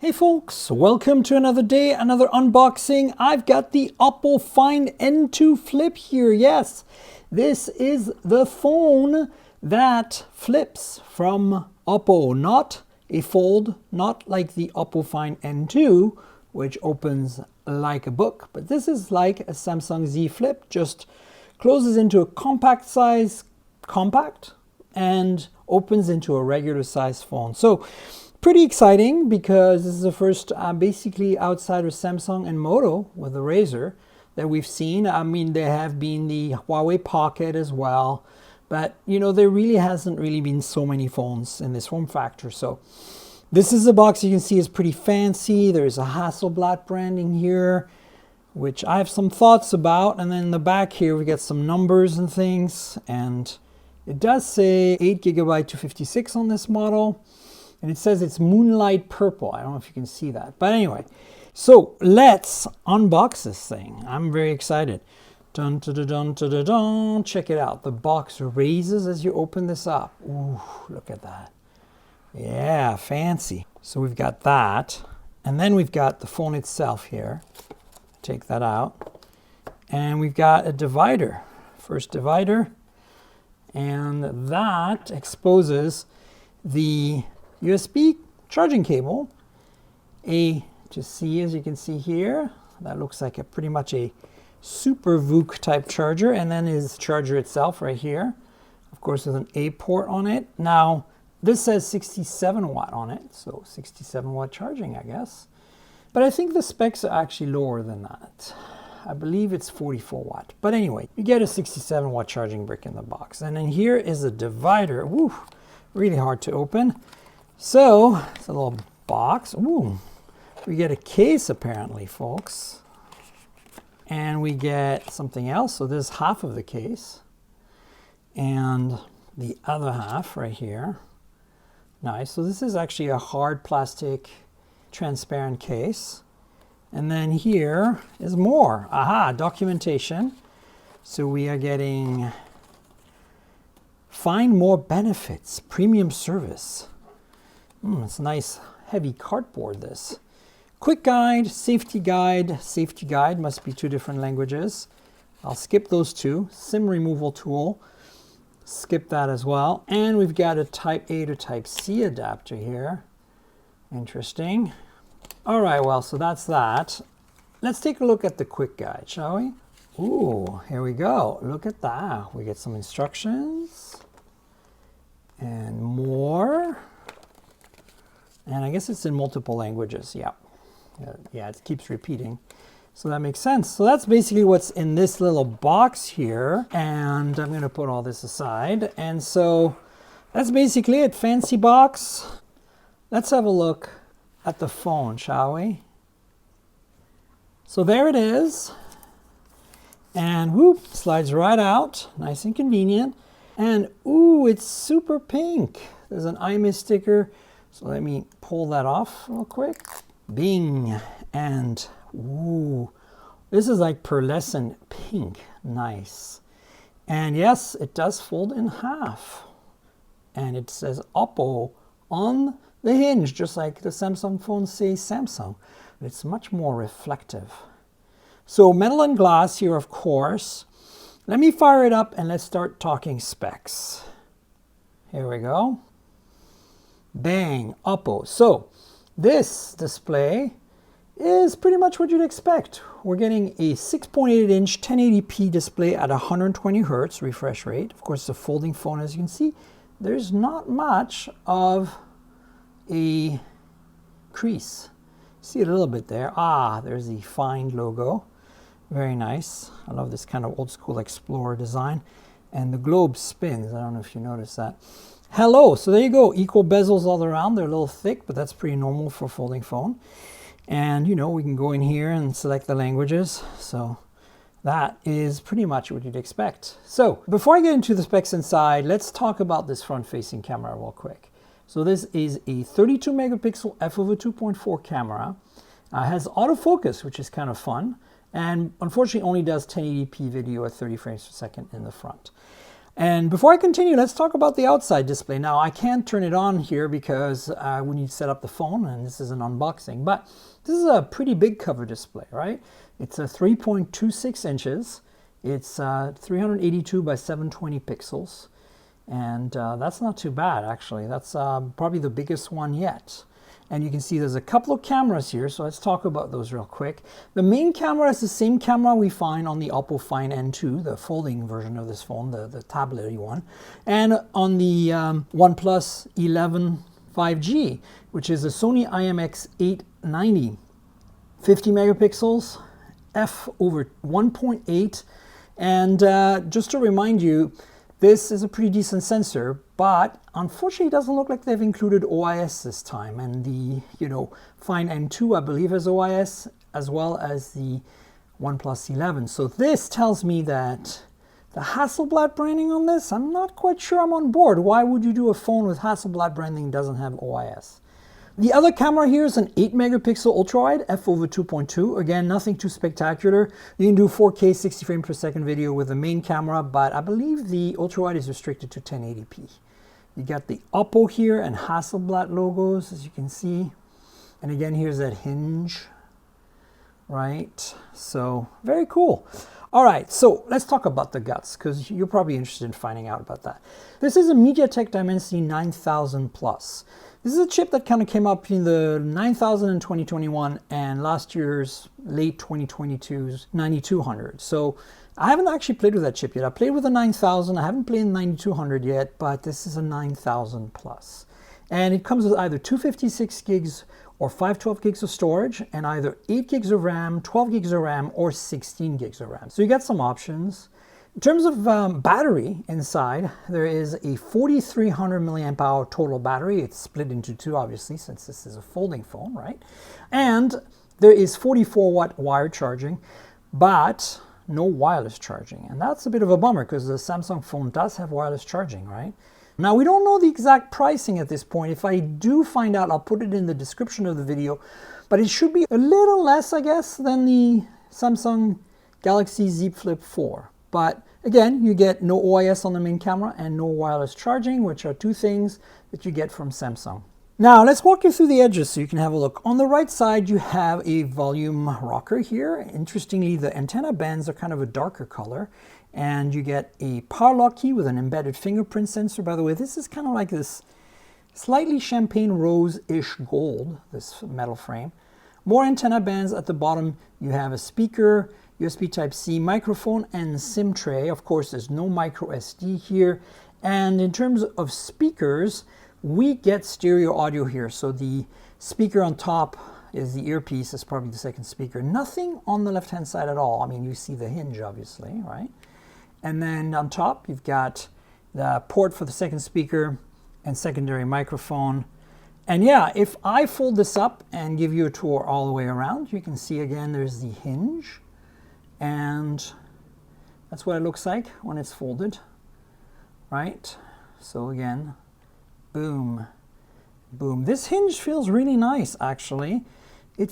Hey folks, welcome to another day, another unboxing. I've got the Oppo Find N2 Flip here. Yes, this is the phone that flips from Oppo, not a fold, not like the Oppo Find N2, which opens like a book, but this is like a Samsung Z Flip, just closes into a compact size, and opens into a regular size phone. So pretty exciting because this is the first basically outside of Samsung and Moto with the Razr that we've seen. I mean, there have been the Huawei Pocket as well, but you know, there really hasn't been so many phones in this form factor. So this is a box you can see is pretty fancy. There's a Hasselblad branding here, which I have some thoughts about. And then in the back here, we get some numbers and things. And it does say 8GB 256 on this model. And it says it's Moonlight Purple. I don't know if you can see that. But anyway, so let's unbox this thing. I'm very excited. Dun, dun, dun, dun, dun, dun, dun. Check it out. The box raises as you open this up. Ooh, look at that. Yeah, fancy. So we've got that. And then we've got the phone itself here. Take that out. And we've got a divider. First divider. And that exposes the USB charging cable, just see, as you can see here, that looks like pretty much a super VOOC type charger, and then is charger itself right here, of course with an A port on it. Now this says 67 watt on it, so 67 watt charging, I guess, but I think the specs are actually lower than that. I believe it's 44 watt, but anyway, you get a 67 watt charging brick in the box. And then here is a divider. Woo, really hard to open. So it's a little box. Ooh, we get a case apparently, folks. And we get something else. So this is half of the case. And the other half right here. Nice. So this is actually a hard plastic transparent case. And then here is more. Aha, documentation. So we are getting find more benefits, premium service. It's nice heavy cardboard, this. Quick guide, safety guide. Safety guide must be two different languages. I'll skip those two. SIM removal tool. Skip that as well. And we've got a Type A to Type C adapter here. Interesting. All right, well, so that's that. Let's take a look at the quick guide, shall we? Ooh, here we go. Look at that. We get some instructions. And more. And I guess it's in multiple languages. Yeah, it keeps repeating. So that makes sense. So that's basically what's in this little box here. And I'm going to put all this aside. And so that's basically it. Fancy box. Let's have a look at the phone, shall we? So there it is. And whoop, slides right out. Nice and convenient. And ooh, it's super pink. There's an iMist sticker. So let me pull that off real quick. Bing. And ooh, this is like pearlescent pink. Nice. And yes, it does fold in half. And it says Oppo on the hinge, just like the Samsung phones say Samsung. But it's much more reflective. So metal and glass here, of course. Let me fire it up and let's start talking specs. Here we go. Bang, Oppo. So this display is pretty much what you'd expect. We're getting a 6.8-inch 1080p display at 120 Hertz refresh rate. Of course, the folding phone, as you can see, there's not much of a crease. See it a little bit there. Ah, there's the Find logo. Very nice. I love this kind of old school Explorer design. And the globe spins. I don't know if you noticed that. Hello, so there you go. Equal bezels all around. They're a little thick, but that's pretty normal for a folding phone. And you know, we can go in here and select the languages. So that is pretty much what you'd expect. So before I get into the specs inside, let's talk about this front-facing camera real quick. So this is a 32 megapixel f/2.4 camera. Has autofocus, which is kind of fun. And unfortunately only does 1080p video at 30 frames per second in the front. And before I continue, let's talk about the outside display. Now, I can't turn it on here because we need to set up the phone, and this is an unboxing, but this is a pretty big cover display, right? It's a 3.26 inches. It's 382 by 720 pixels. And that's not too bad, actually. That's probably the biggest one yet. And you can see there's a couple of cameras here, so let's talk about those real quick. The main camera is the same camera we find on the Oppo Find N2, the folding version of this phone, the tablet-y one, and on the OnePlus 11 5G, which is a Sony IMX890, 50 megapixels, f/1.8, and just to remind you, this is a pretty decent sensor, but unfortunately it doesn't look like they've included OIS this time. And the, Find N2, I believe, has OIS, as well as the OnePlus 11. So this tells me that the Hasselblad branding on this, I'm not quite sure I'm on board. Why would you do a phone with Hasselblad branding that doesn't have OIS? The other camera here is an 8 megapixel ultra-wide, f/2.2. Again, nothing too spectacular. You can do 4K 60 frames per second video with the main camera, but I believe the ultra-wide is restricted to 1080p. You got the Oppo here and Hasselblad logos, as you can see. And again, here's that Hinge, right? So, very cool. All right, so let's talk about the guts, because you're probably interested in finding out about that. This is a MediaTek Dimensity 9000 Plus. This is a chip that kind of came up in the 9000 in 2021 and last year's late 2022's 9200. So I haven't actually played with that chip yet. I played with the 9000. I haven't played the 9200 yet, but this is a 9000 Plus. And it comes with either 256 gigs or 512 gigs of storage, and either 8 gigs of RAM, 12 gigs of RAM, or 16 gigs of RAM. So you got some options. In terms of battery inside, there is a 4300 milliamp hour total battery. It's split into two, obviously, since this is a folding phone, right? And there is 44 watt wired charging, but no wireless charging. And that's a bit of a bummer because the Samsung phone does have wireless charging, right? Now, we don't know the exact pricing at this point. If I do find out, I'll put it in the description of the video, but it should be a little less, I guess, than the Samsung Galaxy Z Flip4. But again, you get no OIS on the main camera and no wireless charging, which are two things that you get from Samsung. Now, let's walk you through the edges so you can have a look. On the right side, you have a volume rocker here. Interestingly, the antenna bands are kind of a darker color. And you get a power lock key with an embedded fingerprint sensor. By the way, this is kind of like this slightly champagne rose-ish gold, this metal frame. More antenna bands at the bottom. You have a speaker, USB Type-C, microphone, and SIM tray. Of course, there's no micro SD here. And in terms of speakers, we get stereo audio here. So the speaker on top is the earpiece. It's probably the second speaker. Nothing on the left-hand side at all. I mean, you see the hinge, obviously, right? And then on top, you've got the port for the second speaker and secondary microphone. And yeah, if I fold this up and give you a tour all the way around, you can see again, there's the hinge. And that's what it looks like when it's folded, right? So again, boom, boom. This hinge feels really nice, actually. It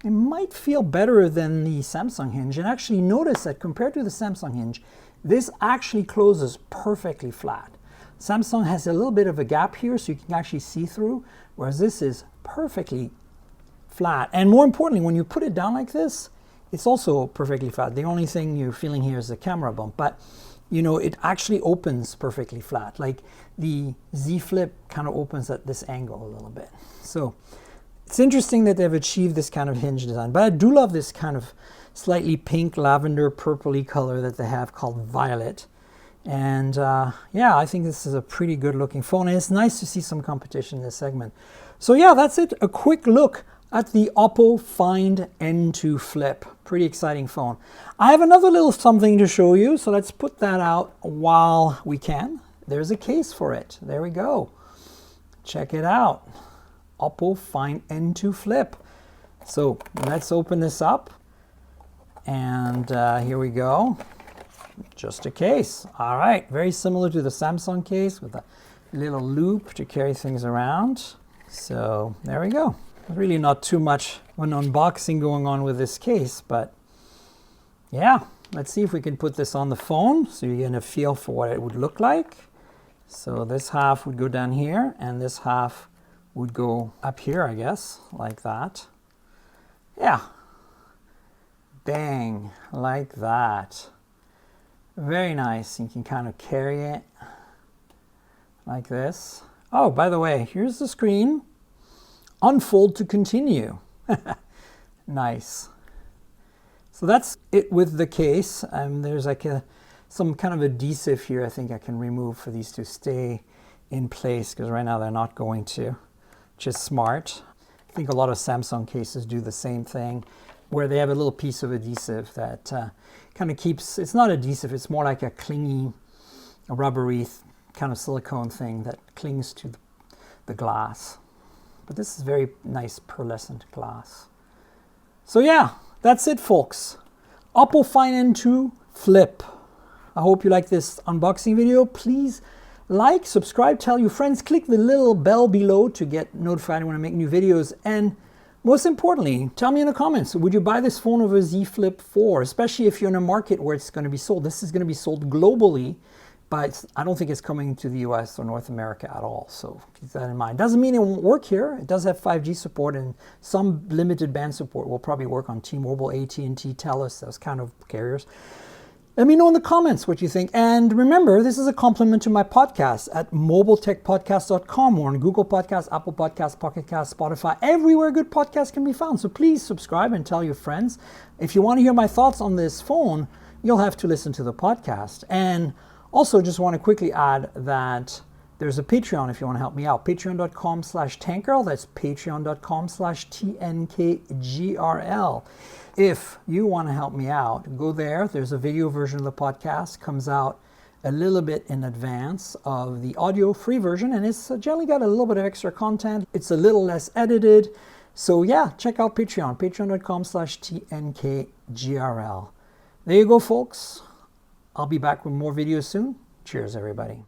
might feel better than the Samsung hinge. And actually notice that compared to the Samsung hinge, this actually closes perfectly flat. Samsung has a little bit of a gap here so you can actually see through, whereas this is perfectly flat. And more importantly, when you put it down like this, it's also perfectly flat. The only thing you're feeling here is the camera bump, but it actually opens perfectly flat. Like the Z Flip kind of opens at this angle a little bit. So it's interesting that they've achieved this kind of hinge design, but I do love this kind of slightly pink, lavender, purpley color that they have called Violet. And yeah, I think this is a pretty good looking phone, and it's nice to see some competition in this segment. So yeah, that's it. A quick look at the Oppo Find N2 Flip. Pretty exciting phone. I have another little something to show you, so let's put that out while we can. There's a case for it. There we go. Check it out. Oppo Find N2 Flip. So let's open this up. And here we go. Just a case. All right, very similar to the Samsung case with a little loop to carry things around. So there we go. Really not too much of an unboxing going on with this case, but yeah, let's see if we can put this on the phone so you're getting a feel for what it would look like. So this half would go down here and this half would go up here, I guess, like that. Yeah. Bang, like that. Very nice. You can kind of carry it like this. Oh, by the way, here's the screen. Unfold to continue. Nice. So that's it with the case. There's like some kind of adhesive here I think I can remove for these to stay in place, because right now they're not going to, which is smart. I think a lot of Samsung cases do the same thing, where they have a little piece of adhesive that kind of keeps, it's not adhesive, it's more like a clingy, a rubbery kind of silicone thing that clings to the glass. But this is very nice pearlescent glass. So yeah, that's it folks. Oppo Find N2 Flip. I hope you like this unboxing video. Please like, subscribe, tell your friends, click the little bell below to get notified when I make new videos, and most importantly, tell me in the comments, would you buy this phone over Z Flip 4, especially if you're in a market where it's going to be sold. This is going to be sold globally, but I don't think it's coming to the US or North America at all, so keep that in mind. Doesn't mean it won't work here. It does have 5G support, and some limited band support will probably work on T-Mobile, AT&T, TELUS, those kind of carriers. Let me know in the comments what you think. And remember, this is a compliment to my podcast at mobiletechpodcast.com, or on Google Podcasts, Apple Podcasts, Pocket Casts, Spotify, everywhere good podcasts can be found. So please subscribe and tell your friends. If you want to hear my thoughts on this phone, you'll have to listen to the podcast. And also just want to quickly add that there's a Patreon if you want to help me out. Patreon.com/tankgirl. That's patreon.com/TNKGRL. If you want to help me out, go there. There's a video version of the podcast. Comes out a little bit in advance of the audio free version, and it's generally got a little bit of extra content. It's a little less edited. So yeah, check out Patreon. Patreon.com/TNKGRL. There you go, folks. I'll be back with more videos soon. Cheers, everybody.